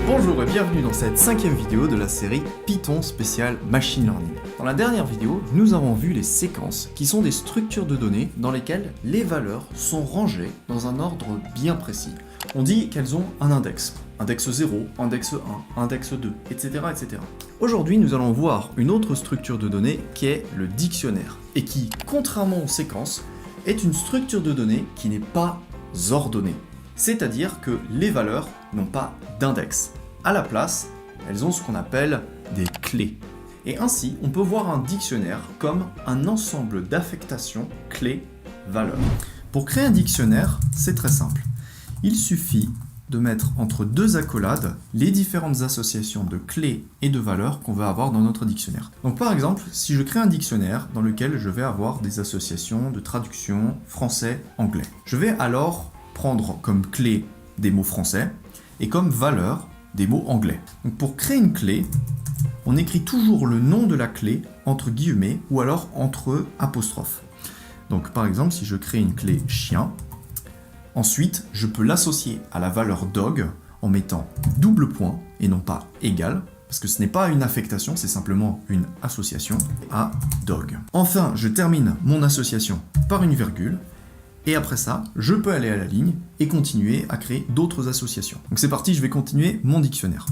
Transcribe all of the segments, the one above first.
Bonjour et bienvenue dans cette 5e vidéo de la série Python spécial Machine Learning. Dans la dernière vidéo, nous avons vu les séquences qui sont des structures de données dans lesquelles les valeurs sont rangées dans un ordre bien précis. On dit qu'elles ont un index. Index 0, index 1, index 2, etc. etc. Aujourd'hui, nous allons voir une autre structure de données qui est le dictionnaire et qui, contrairement aux séquences, est une structure de données qui n'est pas ordonnée. C'est-à-dire que les valeurs n'ont pas d'index. À la place, elles ont ce qu'on appelle des clés. Et ainsi, on peut voir un dictionnaire comme un ensemble d'affectations clés-valeurs. Pour créer un dictionnaire, c'est très simple. Il suffit de mettre entre deux accolades les différentes associations de clés et de valeurs qu'on va avoir dans notre dictionnaire. Donc par exemple, si je crée un dictionnaire dans lequel je vais avoir des associations de traduction français-anglais, je vais alors prendre comme clé des mots français et comme valeur des mots anglais. Donc pour créer une clé, on écrit toujours le nom de la clé entre guillemets ou alors entre apostrophes. Donc par exemple, si je crée une clé chien, ensuite je peux l'associer à la valeur dog en mettant double point et non pas égal, parce que ce n'est pas une affectation, c'est simplement une association à dog. Enfin, je termine mon association par une virgule. Et après ça, je peux aller à la ligne et continuer à créer d'autres associations. Donc c'est parti, je vais continuer mon dictionnaire.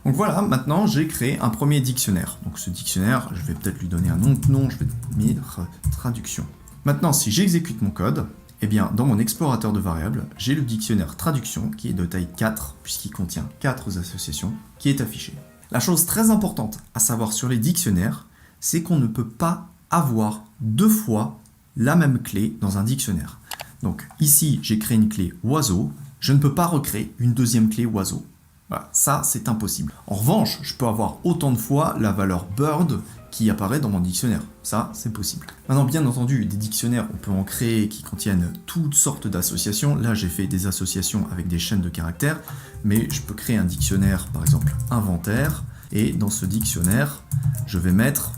Donc voilà, maintenant j'ai créé un premier dictionnaire. Donc ce dictionnaire, je vais peut-être lui donner un autre nom, je vais mettre traduction. Maintenant, si j'exécute mon code, eh bien dans mon explorateur de variables, j'ai le dictionnaire traduction qui est de taille 4, puisqu'il contient 4 associations, qui est affiché. La chose très importante à savoir sur les dictionnaires, c'est qu'on ne peut pas avoir deux fois la même clé dans un dictionnaire. Donc ici, j'ai créé une clé oiseau, je ne peux pas recréer une deuxième clé oiseau. Voilà, ça c'est impossible. En revanche, je peux avoir autant de fois la valeur bird qui apparaît dans mon dictionnaire. Ça, c'est possible. Maintenant, bien entendu, des dictionnaires, on peut en créer qui contiennent toutes sortes d'associations. Là, j'ai fait des associations avec des chaînes de caractères, mais je peux créer un dictionnaire, par exemple, inventaire, et dans ce dictionnaire, je vais mettre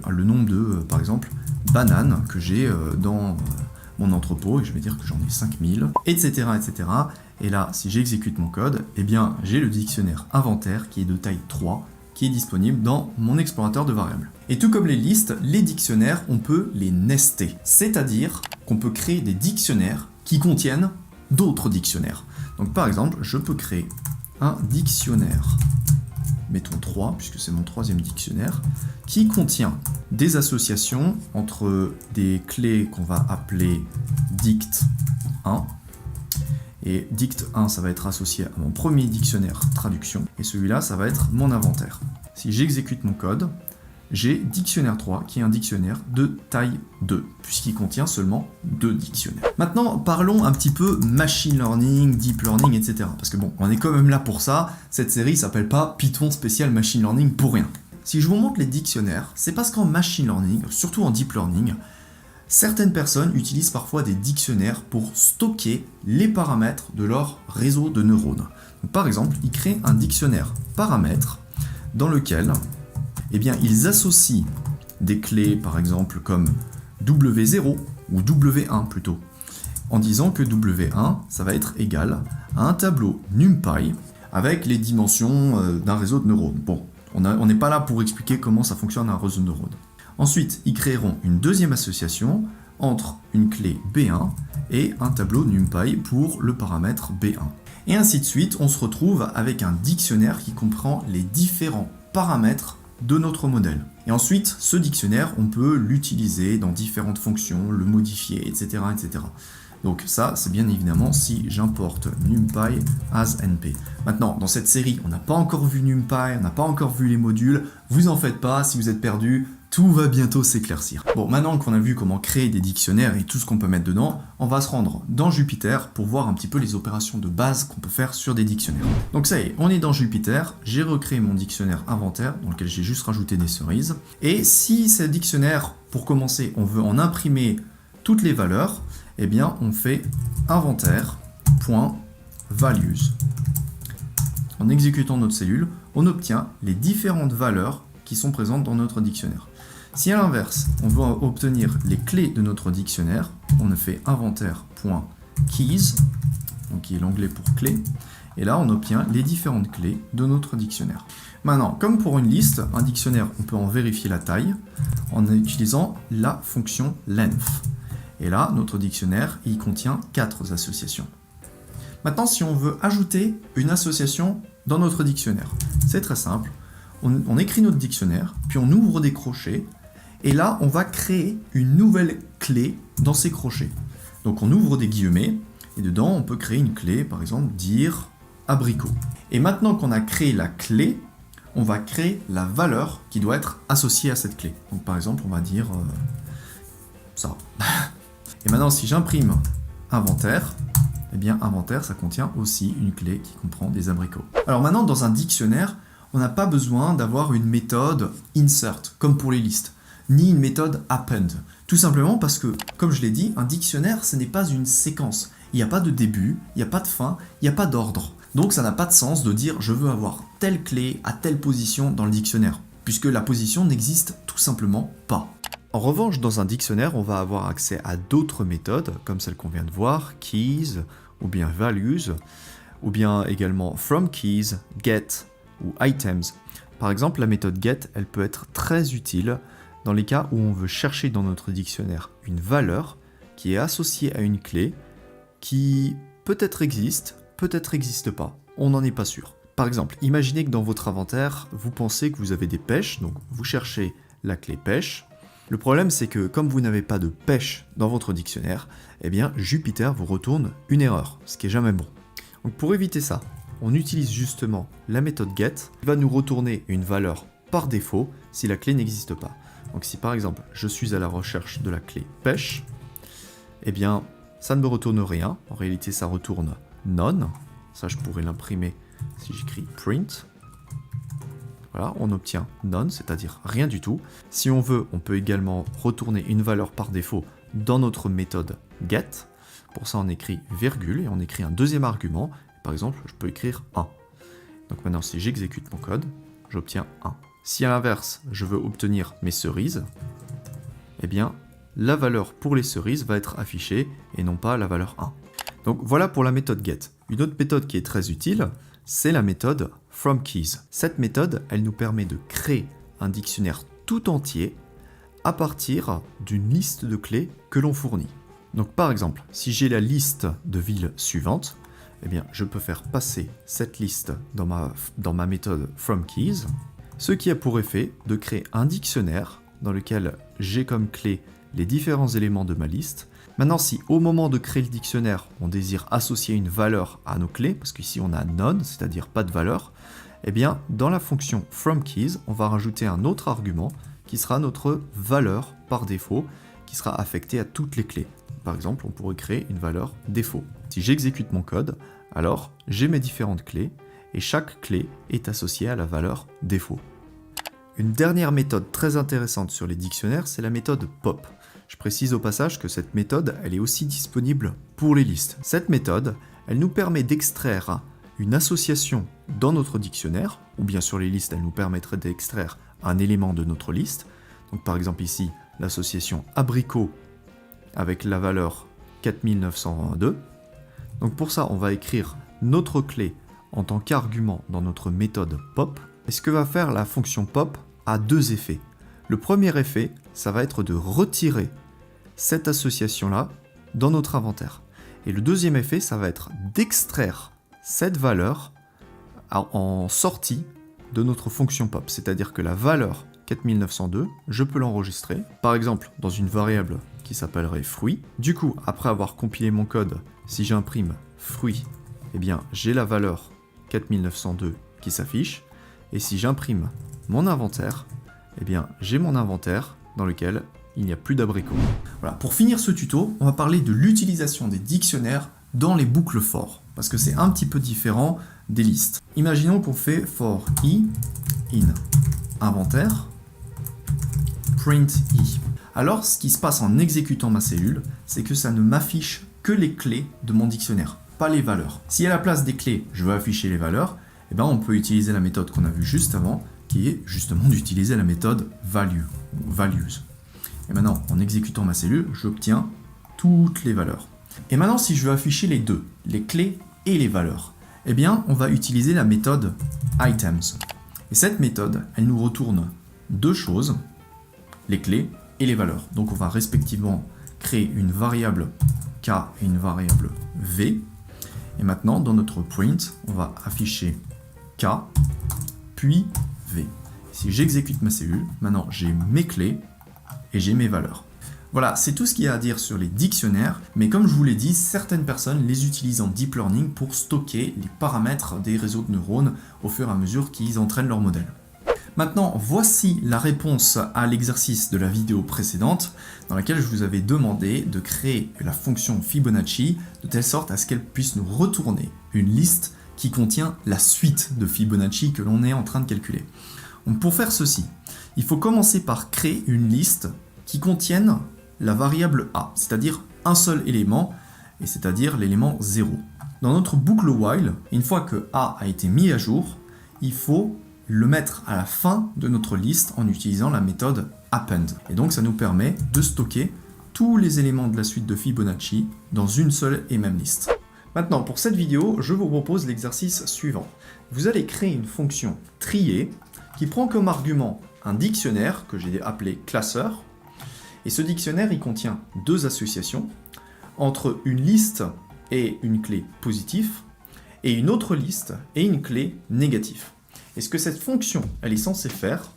le nombre de, par exemple, bananes que j'ai dans mon entrepôt, et je vais dire que j'en ai 5000, etc., etc. Et là, si j'exécute mon code, eh bien, j'ai le dictionnaire inventaire qui est de taille 3, qui est disponible dans mon explorateur de variables. Et tout comme les listes, les dictionnaires, on peut les nester. C'est-à-dire qu'on peut créer des dictionnaires qui contiennent d'autres dictionnaires. Donc par exemple, je peux créer un dictionnaire, mettons 3, puisque c'est mon troisième dictionnaire, qui contient des associations entre des clés qu'on va appeler dict1, et dict1, ça va être associé à mon premier dictionnaire traduction, et celui-là, ça va être mon inventaire. Si j'exécute mon code, j'ai dictionnaire 3, qui est un dictionnaire de taille 2, puisqu'il contient seulement 2 dictionnaires. Maintenant, parlons un petit peu machine learning, deep learning, etc. Parce que bon, on est quand même là pour ça, cette série s'appelle pas Python spécial machine learning pour rien. Si je vous montre les dictionnaires, c'est parce qu'en machine learning, surtout en deep learning, certaines personnes utilisent parfois des dictionnaires pour stocker les paramètres de leur réseau de neurones. Donc, par exemple, ils créent un dictionnaire paramètres dans lequel eh bien, ils associent des clés, par exemple, comme W0 ou W1 plutôt, en disant que W1, ça va être égal à un tableau NumPy avec les dimensions d'un réseau de neurones. Bon, on n'est pas là pour expliquer comment ça fonctionne un réseau de neurones. Ensuite, ils créeront une deuxième association entre une clé B1 et un tableau NumPy pour le paramètre B1. Et ainsi de suite, on se retrouve avec un dictionnaire qui comprend les différents paramètres de notre modèle. Et ensuite, ce dictionnaire, on peut l'utiliser dans différentes fonctions, le modifier, etc., etc. Donc ça, c'est bien évidemment si j'importe NumPy as NP. Maintenant, dans cette série, on n'a pas encore vu NumPy, on n'a pas encore vu les modules. Vous en faites pas, si vous êtes perdu, tout va bientôt s'éclaircir. Bon, maintenant qu'on a vu comment créer des dictionnaires et tout ce qu'on peut mettre dedans, on va se rendre dans Jupyter pour voir un petit peu les opérations de base qu'on peut faire sur des dictionnaires. Donc ça y est, on est dans Jupyter, j'ai recréé mon dictionnaire inventaire, dans lequel j'ai juste rajouté des cerises. Et si ce dictionnaire, pour commencer, on veut en imprimer toutes les valeurs, eh bien on fait inventaire.values. En exécutant notre cellule, on obtient les différentes valeurs qui sont présentes dans notre dictionnaire. Si à l'inverse, on veut obtenir les clés de notre dictionnaire, on fait inventaire.keys donc qui est l'onglet pour clés. Et là, on obtient les différentes clés de notre dictionnaire. Maintenant, comme pour une liste, un dictionnaire, on peut en vérifier la taille en utilisant la fonction length. Et là, notre dictionnaire, il contient 4 associations. Maintenant, si on veut ajouter une association dans notre dictionnaire, c'est très simple. On écrit notre dictionnaire, puis on ouvre des crochets, et là, on va créer une nouvelle clé dans ces crochets. Donc, on ouvre des guillemets, et dedans, on peut créer une clé, par exemple, dire abricot. Et maintenant qu'on a créé la clé, on va créer la valeur qui doit être associée à cette clé. Donc, par exemple, on va dire ça. Et maintenant, si j'imprime inventaire, eh bien, inventaire, ça contient aussi une clé qui comprend des abricots. Alors maintenant, dans un dictionnaire, on n'a pas besoin d'avoir une méthode insert, comme pour les listes, ni une méthode append. Tout simplement parce que, comme je l'ai dit, un dictionnaire, ce n'est pas une séquence. Il n'y a pas de début, il n'y a pas de fin, il n'y a pas d'ordre. Donc ça n'a pas de sens de dire je veux avoir telle clé à telle position dans le dictionnaire, puisque la position n'existe tout simplement pas. En revanche, dans un dictionnaire, on va avoir accès à d'autres méthodes, comme celle qu'on vient de voir, keys, ou bien values, ou bien également from keys, get, ou items. Par exemple, la méthode get, elle peut être très utile dans les cas où on veut chercher dans notre dictionnaire une valeur qui est associée à une clé qui peut-être existe, peut-être n'existe pas. On n'en est pas sûr. Par exemple, imaginez que dans votre inventaire, vous pensez que vous avez des pêches, donc vous cherchez la clé pêche. Le problème, c'est que comme vous n'avez pas de pêche dans votre dictionnaire, eh bien Jupyter vous retourne une erreur, ce qui est jamais bon. Donc pour éviter ça, on utilise justement la méthode get, qui va nous retourner une valeur par défaut si la clé n'existe pas. Donc si par exemple je suis à la recherche de la clé pêche, eh bien ça ne me retourne rien, en réalité ça retourne none, ça je pourrais l'imprimer si j'écris print. Voilà, on obtient none, c'est-à-dire rien du tout. Si on veut, on peut également retourner une valeur par défaut dans notre méthode get. Pour ça, on écrit virgule et on écrit un deuxième argument. Par exemple, je peux écrire 1. Donc maintenant, si j'exécute mon code, j'obtiens 1. Si à l'inverse, je veux obtenir mes cerises, eh bien, la valeur pour les cerises va être affichée et non pas la valeur 1. Donc voilà pour la méthode get. Une autre méthode qui est très utile, c'est la méthode FromKeys. Cette méthode, elle nous permet de créer un dictionnaire tout entier à partir d'une liste de clés que l'on fournit. Donc par exemple, si j'ai la liste de villes suivantes, eh bien, je peux faire passer cette liste dans ma méthode FromKeys, ce qui a pour effet de créer un dictionnaire dans lequel j'ai comme clé les différents éléments de ma liste. Maintenant, si au moment de créer le dictionnaire, on désire associer une valeur à nos clés, parce qu'ici on a none, c'est-à-dire pas de valeur, eh bien, dans la fonction FromKeys, on va rajouter un autre argument qui sera notre valeur par défaut, qui sera affectée à toutes les clés. Par exemple, on pourrait créer une valeur défaut. Si j'exécute mon code, alors j'ai mes différentes clés, et chaque clé est associée à la valeur défaut. Une dernière méthode très intéressante sur les dictionnaires, c'est la méthode pop. Je précise au passage que cette méthode, elle est aussi disponible pour les listes. Cette méthode, elle nous permet d'extraire une association dans notre dictionnaire, ou bien sur les listes, elle nous permettrait d'extraire un élément de notre liste. Donc par exemple ici, l'association abricot avec la valeur 4922. Donc pour ça, on va écrire notre clé en tant qu'argument dans notre méthode pop. Et ce que va faire la fonction pop a deux effets. Le premier effet, ça va être de retirer cette association-là dans notre inventaire. Et le deuxième effet, ça va être d'extraire cette valeur en sortie de notre fonction pop. C'est-à-dire que la valeur 4902, je peux l'enregistrer, par exemple dans une variable qui s'appellerait fruit. Du coup, après avoir compilé mon code, si j'imprime fruit, eh bien j'ai la valeur 4902 qui s'affiche. Et si j'imprime mon inventaire, eh bien j'ai mon inventaire dans lequel il n'y a plus d'abricots. Voilà, pour finir ce tuto, on va parler de l'utilisation des dictionnaires dans les boucles for, parce que c'est un petit peu différent des listes. Imaginons qu'on fait for i in inventaire print i. Alors, ce qui se passe en exécutant ma cellule, c'est que ça ne m'affiche que les clés de mon dictionnaire, pas les valeurs. Si à la place des clés, je veux afficher les valeurs, eh ben on peut utiliser la méthode qu'on a vue juste avant, qui est justement d'utiliser la méthode value, ou values. Et maintenant, en exécutant ma cellule, j'obtiens toutes les valeurs. Et maintenant, si je veux afficher les deux, les clés et les valeurs, eh bien, on va utiliser la méthode items. Et cette méthode, elle nous retourne deux choses, les clés et les valeurs. Donc, on va respectivement créer une variable k et une variable v. Et maintenant, dans notre print, on va afficher k, puis v. Si j'exécute ma cellule, maintenant j'ai mes clés et j'ai mes valeurs. Voilà, c'est tout ce qu'il y a à dire sur les dictionnaires, mais comme je vous l'ai dit, certaines personnes les utilisent en deep learning pour stocker les paramètres des réseaux de neurones au fur et à mesure qu'ils entraînent leur modèle. Maintenant, voici la réponse à l'exercice de la vidéo précédente, dans laquelle je vous avais demandé de créer la fonction Fibonacci de telle sorte à ce qu'elle puisse nous retourner une liste qui contient la suite de Fibonacci que l'on est en train de calculer. Donc pour faire ceci, il faut commencer par créer une liste qui contienne la variable A, c'est-à-dire un seul élément, et c'est-à-dire l'élément 0. Dans notre boucle while, une fois que A a été mis à jour, il faut le mettre à la fin de notre liste en utilisant la méthode append. Et donc ça nous permet de stocker tous les éléments de la suite de Fibonacci dans une seule et même liste. Maintenant, pour cette vidéo, je vous propose l'exercice suivant. Vous allez créer une fonction trier qui prend comme argument un dictionnaire que j'ai appelé classeur. Et ce dictionnaire, il contient deux associations entre une liste et une clé positive et une autre liste et une clé négative. Et ce que cette fonction elle est censée faire,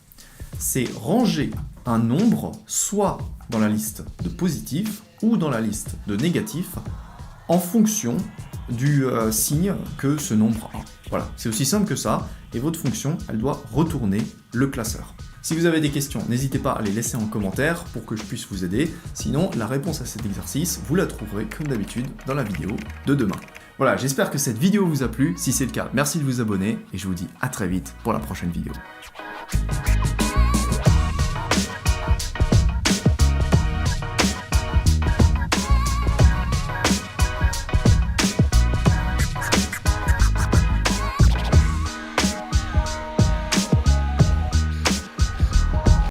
c'est ranger un nombre soit dans la liste de positif ou dans la liste de négatif en fonction du signe que ce nombre a. Voilà, c'est aussi simple que ça, et votre fonction, elle doit retourner le classeur. Si vous avez des questions, n'hésitez pas à les laisser en commentaire pour que je puisse vous aider. Sinon, la réponse à cet exercice, vous la trouverez comme d'habitude dans la vidéo de demain. Voilà, j'espère que cette vidéo vous a plu. Si c'est le cas, merci de vous abonner et je vous dis à très vite pour la prochaine vidéo.